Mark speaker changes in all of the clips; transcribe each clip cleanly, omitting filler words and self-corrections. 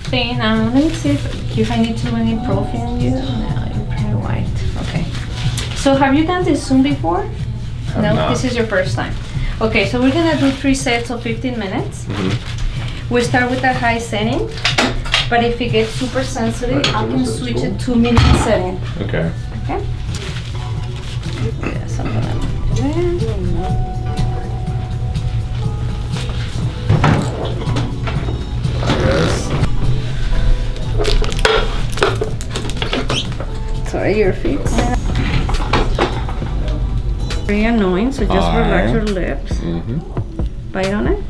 Speaker 1: thing. Let me see if I need to do any proofing on you. No, you're pretty white. Okay. So have you done this Zoom before? No,
Speaker 2: not.
Speaker 1: This is your first time. Okay, so we're gonna do 3 sets of 15 minutes. We start with a high setting, but if it gets super sensitive, I can switch it to medium setting.
Speaker 2: Okay.
Speaker 1: Okay? Yes, I'm gonna do that. Sorry, your feet. Very annoying, so just relax your lips. Bite on it.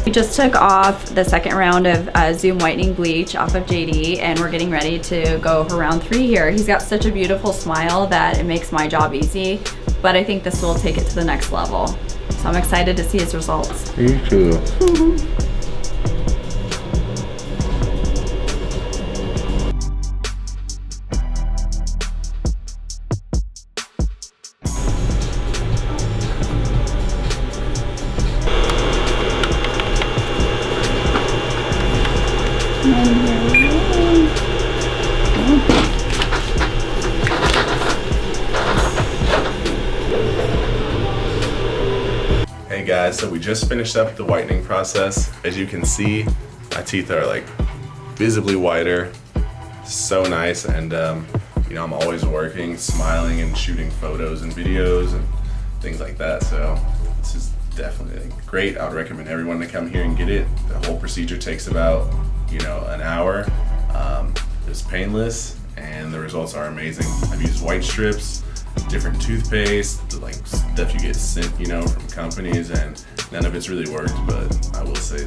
Speaker 3: We just took off the second round of Zoom whitening bleach off of JD, and we're getting ready to go for round 3 here. He's got such a beautiful smile that it makes my job easy, but I think this will take it to the next level. So I'm excited to see his results.
Speaker 2: Me too.
Speaker 4: Hey guys, so we just finished up the whitening process. As you can see, my teeth are like visibly whiter. So nice, and you know, I'm always working, smiling, and shooting photos and videos and things like that. So this is definitely great. I would recommend everyone to come here and get it. The whole procedure takes about, you know, an hour. It's painless, and the results are amazing. I've used white strips, different toothpaste, like stuff you get sent, you know, from companies, and none of it's really worked, but I will say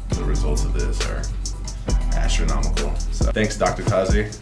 Speaker 4: the results of this are astronomical. So thanks, Dr. Tozzi.